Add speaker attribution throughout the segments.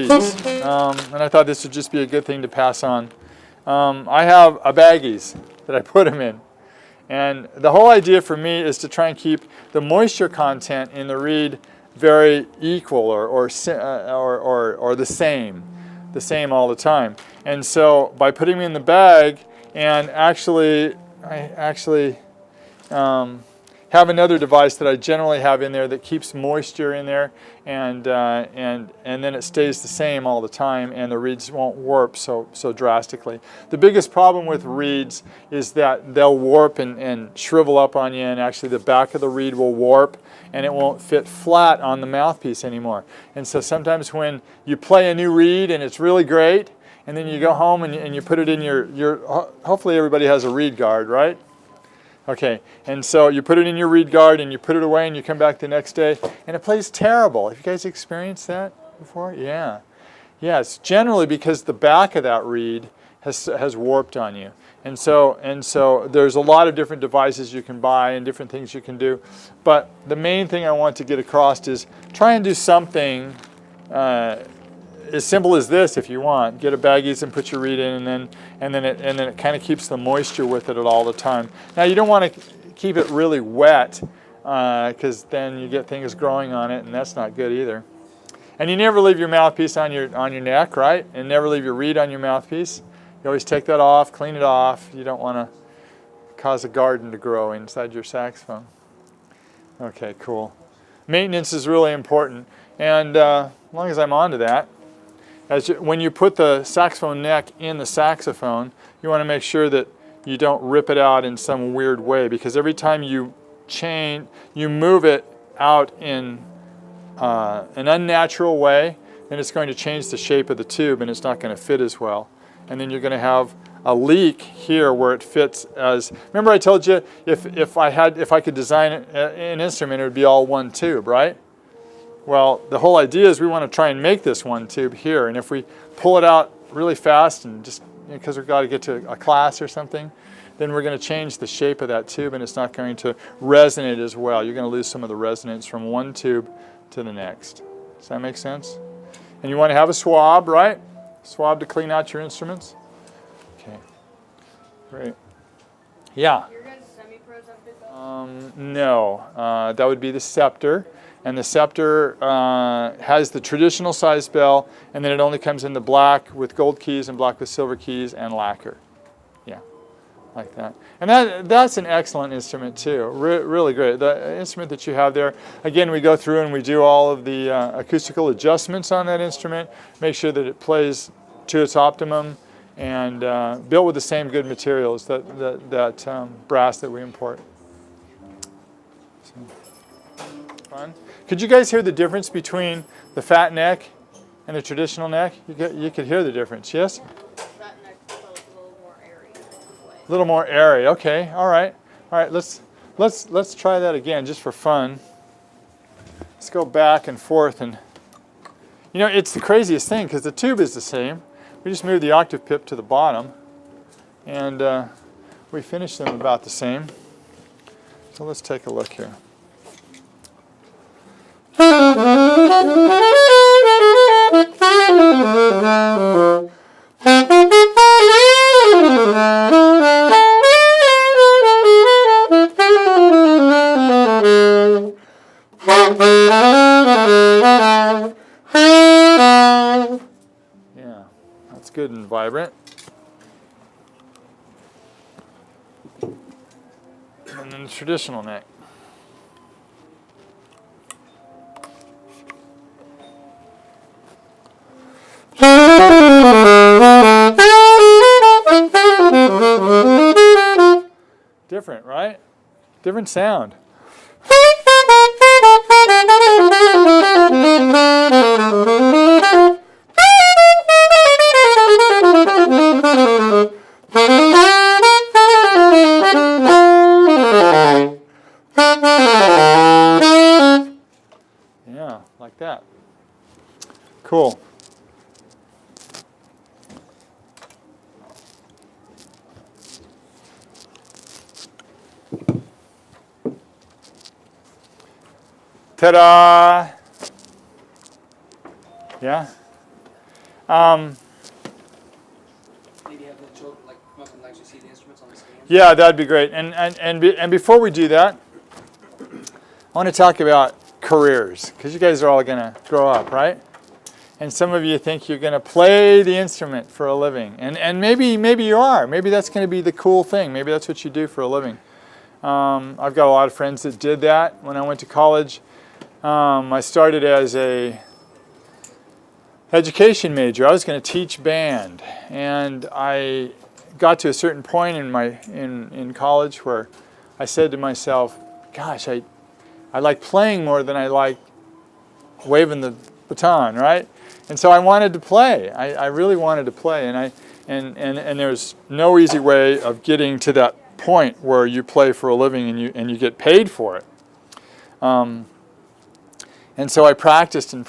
Speaker 1: reeds, and I thought this would just be a good thing to pass on. I have a baggies that I put them in. And the whole idea for me is to try and keep the moisture content in the reed very equal or the same all the time. And so by putting them in the bag, and I actually have another device that I generally have in there that keeps moisture in there, and then it stays the same all the time, and the reeds won't warp so drastically. The biggest problem with reeds is that they'll warp and shrivel up on you, and actually the back of the reed will warp, and it won't fit flat on the mouthpiece anymore. And so sometimes when you play a new reed and it's really great, and then you go home and you put it in your hopefully everybody has a reed guard, right? Okay, and so you put it in your reed guard and you put it away and you come back the next day and it plays terrible. Have you guys experienced that before? Yeah. Yeah, it's generally because the back of that reed has warped on you. And so there's a lot of different devices you can buy and different things you can do. But the main thing I want to get across is try and do something as simple as this if you want. Get a baggies and put your reed in, and then it kind of keeps the moisture with it all the time. Now you don't want to keep it really wet because then you get things growing on it, and that's not good either. And you never leave your mouthpiece on your neck, right? And never leave your reed on your mouthpiece. You always take that off, clean it off. You don't want to cause a garden to grow inside your saxophone. Okay, cool. Maintenance is really important, and as long as I'm on to that, when you put the saxophone neck in the saxophone, you want to make sure that you don't rip it out in some weird way, because every time you move it out in an unnatural way, then it's going to change the shape of the tube and it's not going to fit as well. And then you're going to have a leak here where it fits as, remember I told you if I could design an instrument, it would be all one tube, right? Well, the whole idea is we want to try and make this one tube here, and if we pull it out really fast and just because we've got to get to a class or something, then we're going to change the shape of that tube and it's not going to resonate as well. You're going to lose some of the resonance from one tube to the next. Does that make sense? And you want to have a swab, right? Swab to clean out your instruments. Okay, great. Yeah?
Speaker 2: Your guys' semi-pros have big bells?
Speaker 1: No, that would be the Scepter. And the Scepter has the traditional size bell, and then it only comes in the black with gold keys and black with silver keys and lacquer. Yeah, like that. And that's an excellent instrument too, really great. The instrument that you have there, again, we go through and we do all of the acoustical adjustments on that instrument, make sure that it plays to its optimum, and built with the same good materials, that brass that we import. So, fun. Could you guys hear the difference between the fat neck and the traditional neck? You could hear the difference, yes?
Speaker 2: Fat neck felt a little more airy.
Speaker 1: A little more airy. Okay. All right. All right. Let's try that again, just for fun. Let's go back and forth, and you know it's the craziest thing because the tube is the same. We just moved the octave pip to the bottom, and we finished them about the same. So let's take a look here. Yeah, that's good and vibrant. And then the traditional neck. Different, right? Different sound. Yeah, like that. Cool. Ta-da! Yeah?
Speaker 3: Maybe have the children like come up and actually see the instruments on the stand.
Speaker 1: Yeah, that'd be great. And before we do that, I want to talk about careers, because you guys are all going to grow up, right? And some of you think you're going to play the instrument for a living, and maybe you are. Maybe that's going to be the cool thing. Maybe that's what you do for a living. I've got a lot of friends that did that when I went to college. I started as a education major. I was going to teach band, and I got to a certain point in college where I said to myself, "Gosh, I like playing more than I like waving the baton, right?" And so I wanted to play. I really wanted to play, and there's no easy way of getting to that point where you play for a living and you get paid for it. And so I practiced and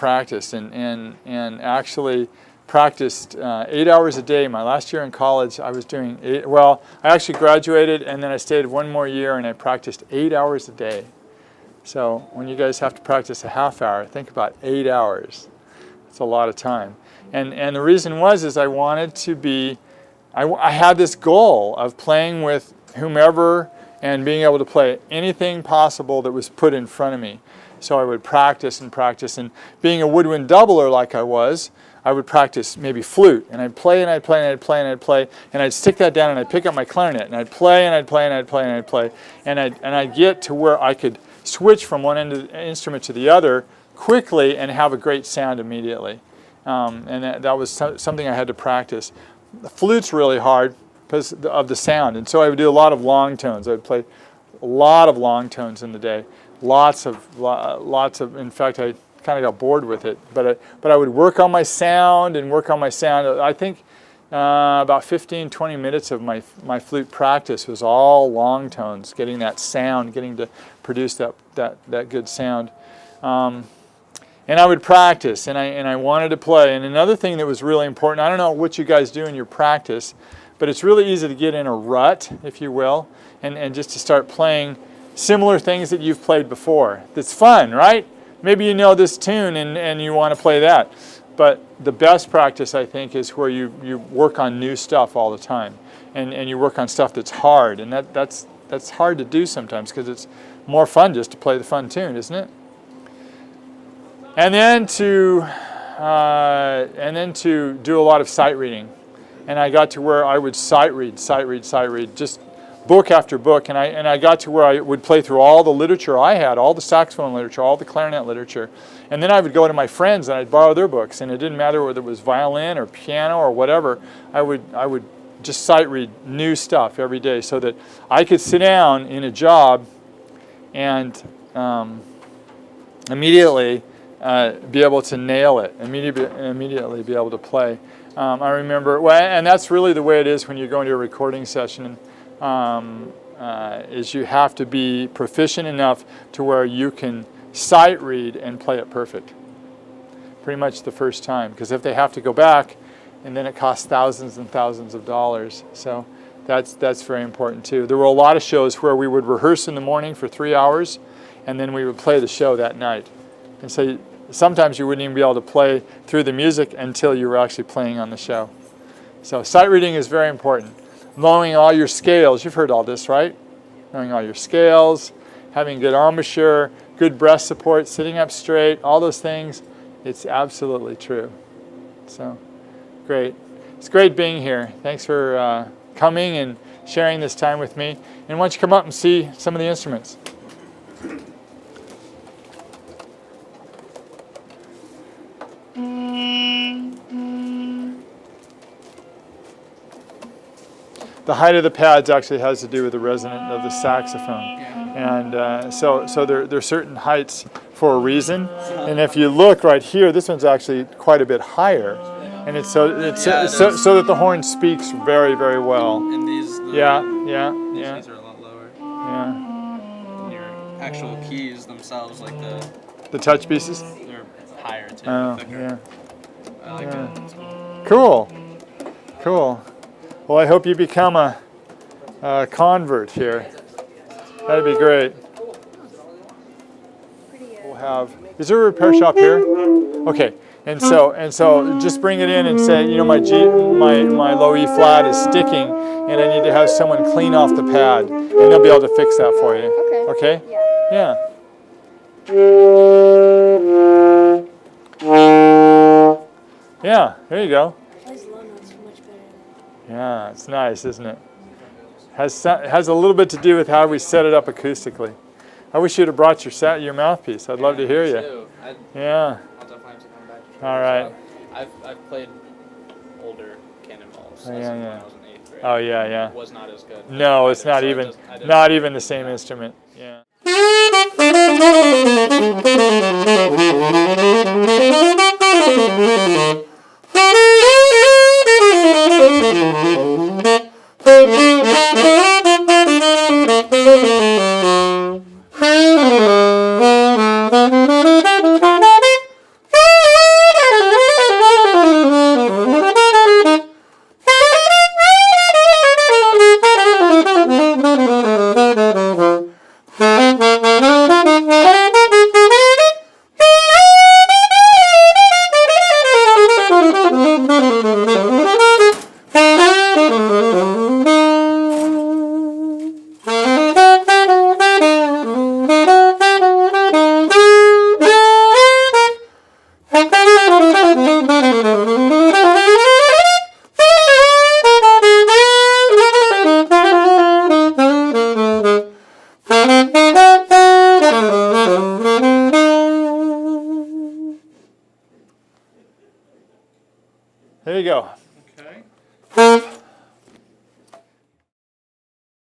Speaker 1: actually practiced 8 hours a day. My last year in college, I was doing I actually graduated, and then I stayed one more year, and I practiced 8 hours a day. So when you guys have to practice a half hour, think about 8 hours. It's a lot of time. And the reason is I wanted to be, I had this goal of playing with whomever and being able to play anything possible that was put in front of me. So I would practice and practice, and being a woodwind doubler like I was, I would practice maybe flute, and I'd play and I'd play and I'd play and I'd play, and I'd stick that down and I'd pick up my clarinet and I'd play and I'd play and I'd play and I'd play, and I'd get to where I could switch from one end of the instrument to the other quickly and have a great sound immediately. And that was something I had to practice. The flute's really hard because of the sound, and so I would do a lot of long tones. I would play a lot of long tones in the day. Lots of. In fact, I kind of got bored with it, but I would work on my sound and work on my sound. I think about 15-20 minutes of my flute practice was all long tones, getting that sound, getting to produce that good sound. And I would practice, and I wanted to play. And another thing that was really important, I don't know what you guys do in your practice, but it's really easy to get in a rut, if you will, and just to start playing similar things that you've played before. That's fun, right? Maybe you know this tune and you want to play that. But the best practice, I think, is where you work on new stuff all the time. And you work on stuff that's hard. And that's hard to do sometimes because it's more fun just to play the fun tune, isn't it? And then to do a lot of sight reading. And I got to where I would sight read, just book after book, and I got to where I would play through all the literature I had, all the saxophone literature, all the clarinet literature, and then I would go to my friends and I'd borrow their books, and it didn't matter whether it was violin or piano or whatever. I would just sight read new stuff every day so that I could sit down in a job and immediately be able to nail it, immediately be able to play. I remember, and that's really the way it is when you go into a recording session. Is you have to be proficient enough to where you can sight read and play it perfect. Pretty much the first time, because if they have to go back, and then it costs thousands and thousands of dollars. So that's very important too. There were a lot of shows where we would rehearse in the morning for 3 hours, and then we would play the show that night. And so sometimes you wouldn't even be able to play through the music until you were actually playing on the show. So sight reading is very important. Knowing all your scales, you've heard all this, right? Knowing all your scales, having good embouchure, good breast support, sitting up straight, all those things, it's absolutely true. So, great. It's great being here. Thanks for coming and sharing this time with me. And why don't you come up and see some of the instruments? The height of the pads actually has to do with the resonance of the saxophone, and so there are certain heights for a reason. And if you look right here, this one's actually quite a bit higher, and it's so that the horn speaks very, very well.
Speaker 3: And these
Speaker 1: These
Speaker 3: are a lot lower.
Speaker 1: Yeah.
Speaker 3: And your actual keys themselves, like
Speaker 1: The touch pieces.
Speaker 3: they're higher too.
Speaker 1: Oh,
Speaker 3: thicker.
Speaker 1: yeah.
Speaker 3: I like that. It's cool.
Speaker 1: Cool. Well, I hope you become a convert here. That'd be great. We'll have. Is there a repair shop here? Okay. And so just bring it in and say, you know, my low E flat is sticking, and I need to have someone clean off the pad, and they'll be able to fix that for you.
Speaker 2: Okay.
Speaker 1: Okay?
Speaker 2: Yeah.
Speaker 1: Yeah. Yeah, there you go.
Speaker 4: Plays low notes much better.
Speaker 1: Yeah, it's nice, isn't it? Has a little bit to do with how we set it up acoustically. I wish you'd have brought your mouthpiece. I'd love to hear you. Yeah.
Speaker 3: I'll definitely have to come back.
Speaker 1: All right.
Speaker 3: I've played older Cannonballs.
Speaker 1: Oh,
Speaker 3: When
Speaker 1: yeah.
Speaker 3: I was in 8th grade.
Speaker 1: Oh yeah.
Speaker 3: It was not as good.
Speaker 1: No, it's not
Speaker 3: So I
Speaker 1: even
Speaker 3: didn't-
Speaker 1: not even the same instrument. Yeah. There you go.